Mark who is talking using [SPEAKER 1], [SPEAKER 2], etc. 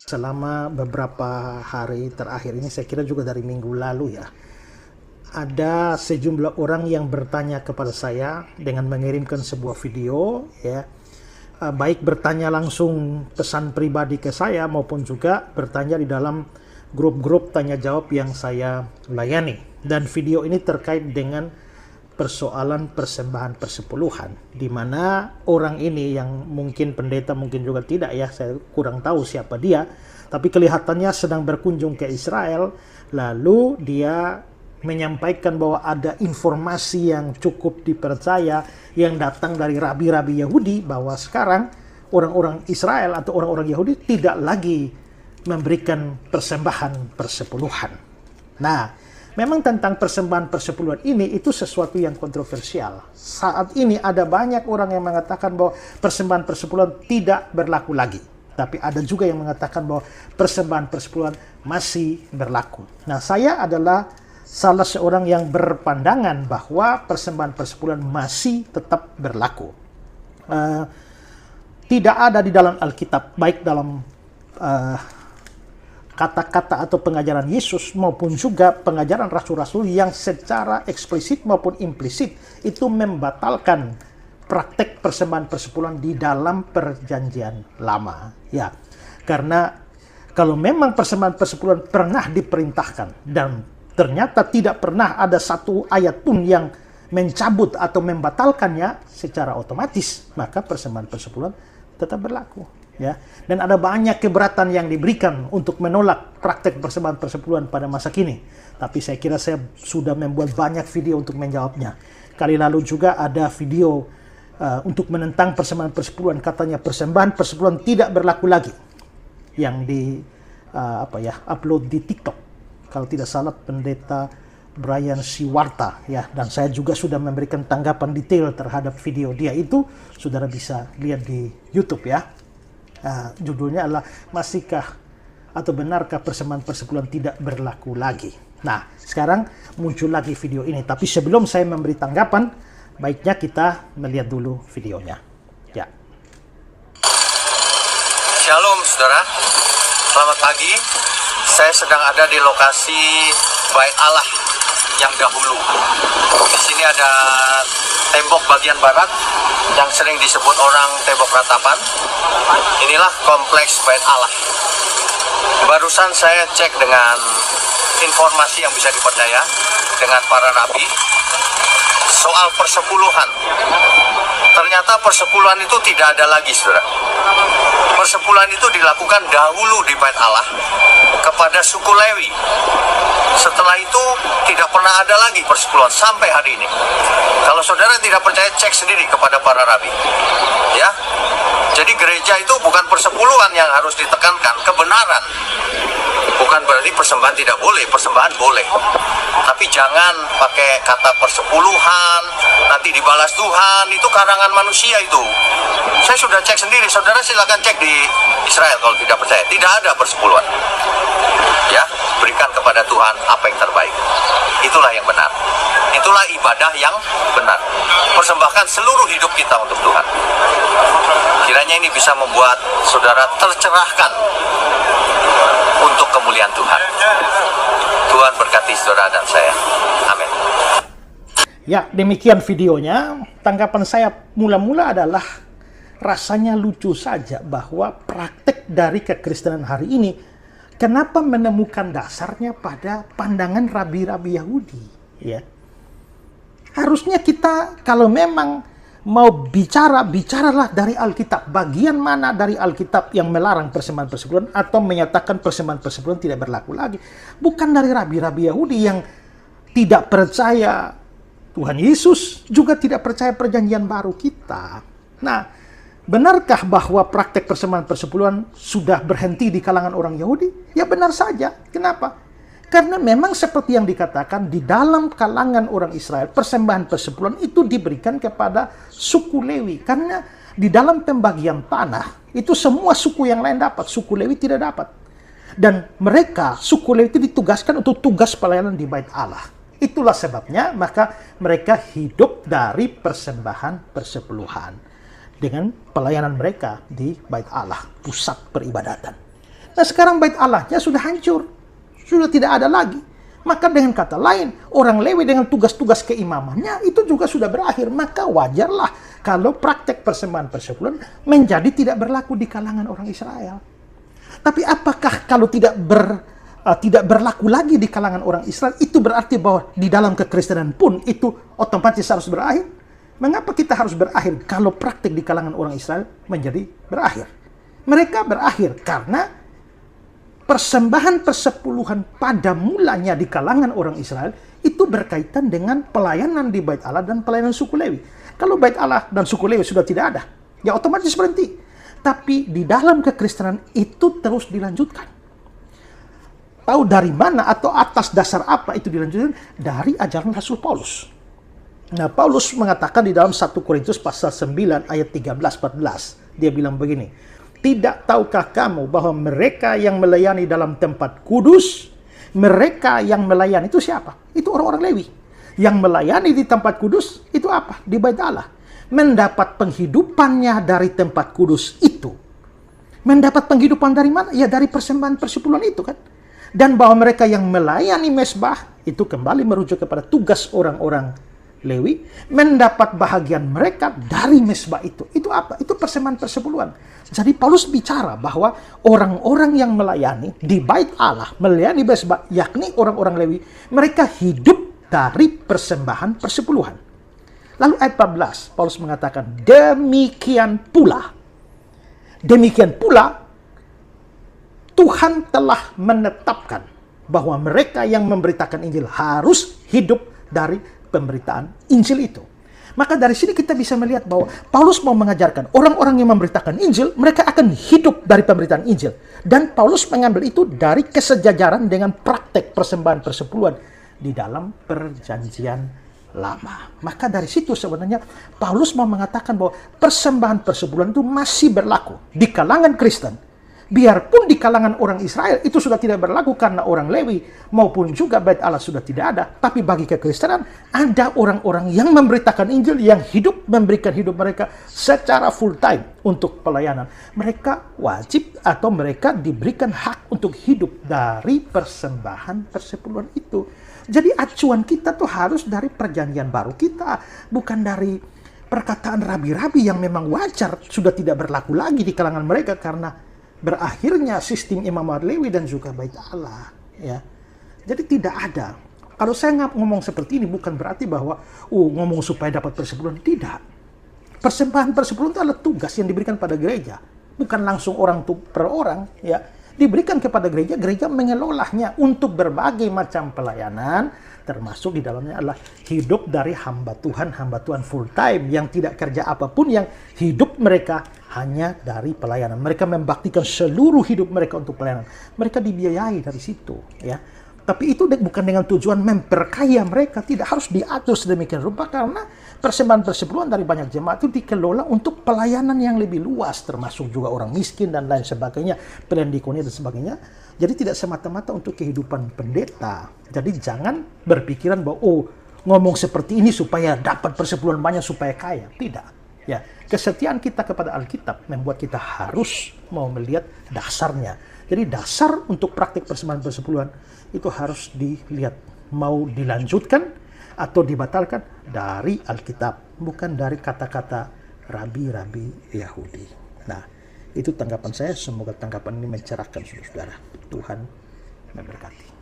[SPEAKER 1] Selama beberapa hari terakhir ini, saya kira juga dari minggu lalu ya, ada sejumlah orang yang bertanya kepada saya dengan mengirimkan sebuah video ya, baik bertanya langsung pesan pribadi ke saya maupun juga bertanya di dalam grup-grup tanya jawab yang saya layani. Dan video ini terkait dengan persoalan persembahan persepuluhan, di mana orang ini yang mungkin pendeta, mungkin juga tidak ya, saya kurang tahu siapa dia, tapi kelihatannya sedang berkunjung ke Israel, lalu dia menyampaikan bahwa ada informasi yang cukup dipercaya yang datang dari rabi-rabi Yahudi, bahwa sekarang orang-orang Israel atau orang-orang Yahudi tidak lagi memberikan persembahan persepuluhan. Nah, memang tentang persembahan persepuluhan ini itu sesuatu yang kontroversial. Saat ini ada banyak orang yang mengatakan bahwa persembahan persepuluhan tidak berlaku lagi. Tapi ada juga yang mengatakan bahwa persembahan persepuluhan masih berlaku. Nah, saya adalah salah seorang yang berpandangan bahwa persembahan persepuluhan masih tetap berlaku. Tidak ada di dalam Alkitab, baik dalam kata-kata atau pengajaran Yesus maupun juga pengajaran rasul-rasul yang secara eksplisit maupun implisit itu membatalkan praktek persembahan persepuluhan di dalam perjanjian lama ya. Karena kalau memang persembahan persepuluhan pernah diperintahkan dan ternyata tidak pernah ada satu ayat pun yang mencabut atau membatalkannya secara otomatis, maka persembahan persepuluhan tetap berlaku. Ya, dan ada banyak keberatan yang diberikan untuk menolak praktek persembahan persepuluhan pada masa kini. Tapi saya kira saya sudah membuat banyak video untuk menjawabnya. Kali lalu juga ada video untuk menentang persembahan persepuluhan, katanya persembahan persepuluhan tidak berlaku lagi, yang di upload di TikTok. Kalau tidak salah pendeta Brian Siwarta ya, dan saya juga sudah memberikan tanggapan detail terhadap video dia itu. Saudara bisa lihat di YouTube ya. Judulnya adalah masihkah atau benarkah persembahan persepuluhan tidak berlaku lagi. Nah, sekarang muncul lagi video ini. Tapi sebelum saya memberi tanggapan, baiknya kita melihat dulu videonya. Ya.
[SPEAKER 2] Shalom saudara, selamat pagi. Saya sedang ada di lokasi Bait Allah yang dahulu. Di sini ada tembok bagian barat yang sering disebut orang tembok ratapan. Inilah kompleks Bait Allah. Barusan saya cek dengan informasi yang bisa dipercaya dengan para nabi soal persepuluhan. Ternyata persepuluhan itu tidak ada lagi, saudara. Persepuluhan itu dilakukan dahulu di Bait Allah kepada suku Lewi. Setelah itu tidak pernah ada lagi persepuluhan sampai hari ini. Kalau saudara tidak percaya, cek sendiri kepada para rabi. Ya. Jadi gereja itu bukan persepuluhan yang harus ditekankan, kebenaran. Bukan berarti persembahan tidak boleh, persembahan boleh. Tapi jangan pakai kata persepuluhan, nanti dibalas Tuhan, itu karangan manusia itu. Saya sudah cek sendiri, saudara silakan cek di Israel kalau tidak percaya. Tidak ada persepuluhan. Ya, berikan kepada Tuhan apa yang terbaik. Itulah yang benar. Itulah ibadah yang benar. Persembahkan seluruh hidup kita untuk Tuhan. Kiranya ini bisa membuat saudara tercerahkan untuk kemuliaan Tuhan. Tuhan berkati saudara dan saya. Amin.
[SPEAKER 1] Ya, demikian videonya. Tanggapan saya mula-mula adalah rasanya lucu saja bahwa praktek dari kekristenan hari ini kenapa menemukan dasarnya pada pandangan rabi-rabi Yahudi, ya. Harusnya kita kalau memang mau bicaralah dari Alkitab. Bagian mana dari Alkitab yang melarang persembahan persepuluhan atau menyatakan persembahan persepuluhan tidak berlaku lagi? Bukan dari rabi-rabi Yahudi yang tidak percaya Tuhan Yesus, juga tidak percaya perjanjian baru kita. Nah, benarkah bahwa praktek persembahan persepuluhan sudah berhenti di kalangan orang Yahudi? Ya benar saja. Kenapa? Karena memang seperti yang dikatakan di dalam kalangan orang Israel, persembahan persepuluhan itu diberikan kepada suku Lewi. Karena di dalam pembagian tanah, itu semua suku yang lain dapat, suku Lewi tidak dapat. Dan mereka, suku Lewi itu ditugaskan untuk tugas pelayanan di Bait Allah. Itulah sebabnya maka mereka hidup dari persembahan persepuluhan dengan pelayanan mereka di Bait Allah, pusat peribadatan. Nah sekarang bait Allahnya sudah hancur, sudah tidak ada lagi. Maka dengan kata lain, orang Lewi dengan tugas-tugas keimamannya itu juga sudah berakhir. Maka wajarlah kalau praktek persembahan persepuluhan menjadi tidak berlaku di kalangan orang Israel. Tapi apakah kalau tidak berlaku lagi di kalangan orang Israel, itu berarti bahwa di dalam kekristenan pun itu otomatis harus berakhir? Mengapa kita harus berakhir kalau praktek di kalangan orang Israel menjadi berakhir? Mereka berakhir karena persembahan persepuluhan pada mulanya di kalangan orang Israel itu berkaitan dengan pelayanan di Bait Allah dan pelayanan suku Lewi. Kalau Bait Allah dan suku Lewi sudah tidak ada, ya otomatis berhenti. Tapi di dalam kekristenan itu terus dilanjutkan. Tahu dari mana atau atas dasar apa itu dilanjutkan? Dari ajaran Rasul Paulus. Nah, Paulus mengatakan di dalam 1 Korintus pasal 9 ayat 13-14. Dia bilang begini, tidak tahukah kamu bahwa mereka yang melayani dalam tempat kudus, mereka yang melayani itu siapa? Itu orang-orang Lewi. Yang melayani di tempat kudus itu apa? Di Bait Allah. Mendapat penghidupannya dari tempat kudus itu. Mendapat penghidupan dari mana? Ya dari persembahan persepuluhan itu kan. Dan bahwa mereka yang melayani mesbah itu kembali merujuk kepada tugas orang-orang Lewi, mendapat bahagian mereka dari mesbah itu. Itu apa? Itu persembahan persepuluhan. Jadi Paulus bicara bahwa orang-orang yang melayani di Bait Allah, melayani mesbah, yakni orang-orang Lewi, mereka hidup dari persembahan persepuluhan. Lalu ayat 14, Paulus mengatakan, demikian pula Tuhan telah menetapkan bahwa mereka yang memberitakan Injil harus hidup dari pemberitaan Injil itu. Maka dari sini kita bisa melihat bahwa Paulus mau mengajarkan orang-orang yang memberitakan Injil, mereka akan hidup dari pemberitaan Injil. Dan Paulus mengambil itu dari kesejajaran dengan praktek persembahan persepuluhan di dalam perjanjian lama. Maka dari situ sebenarnya Paulus mau mengatakan bahwa persembahan persepuluhan itu masih berlaku di kalangan Kristen. Biarpun di kalangan orang Israel itu sudah tidak berlaku karena orang Lewi maupun juga Bait Allah sudah tidak ada. Tapi bagi kekristenan ada orang-orang yang memberitakan Injil yang hidup, memberikan hidup mereka secara full time untuk pelayanan. Mereka wajib atau mereka diberikan hak untuk hidup dari persembahan persepuluhan itu. Jadi acuan kita tuh harus dari perjanjian baru kita, bukan dari perkataan rabi-rabi yang memang wajar sudah tidak berlaku lagi di kalangan mereka karena berakhirnya sistem imamat Lewi dan juga Bait Allah, ya. Jadi tidak ada. Kalau saya ngomong seperti ini bukan berarti bahwa ngomong supaya dapat persepuluhan, tidak. Persembahan persepuluhan itu adalah tugas yang diberikan pada gereja, bukan langsung orang per orang, ya. Diberikan kepada gereja, gereja mengelolanya untuk berbagai macam pelayanan, termasuk di dalamnya adalah hidup dari hamba Tuhan full time yang tidak kerja apapun, yang hidup mereka hanya dari pelayanan. Mereka membaktikan seluruh hidup mereka untuk pelayanan. Mereka dibiayai dari situ, ya. Tapi itu bukan dengan tujuan memperkaya mereka, tidak harus diatur sedemikian rupa karena persembahan persepuluhan dari banyak jemaat itu dikelola untuk pelayanan yang lebih luas, termasuk juga orang miskin dan lain sebagainya, pelayanan diakonia dan sebagainya. Jadi tidak semata-mata untuk kehidupan pendeta. Jadi jangan berpikiran bahwa ngomong seperti ini supaya dapat persepuluhan banyak supaya kaya. Tidak. Ya, kesetiaan kita kepada Alkitab membuat kita harus mau melihat dasarnya. Jadi dasar untuk praktik persembahan persepuluhan itu harus dilihat mau dilanjutkan atau dibatalkan dari Alkitab, bukan dari kata-kata rabi-rabi Yahudi. Nah, itu tanggapan saya. Semoga tanggapan ini mencerahkan saudara-saudara. Tuhan memberkati.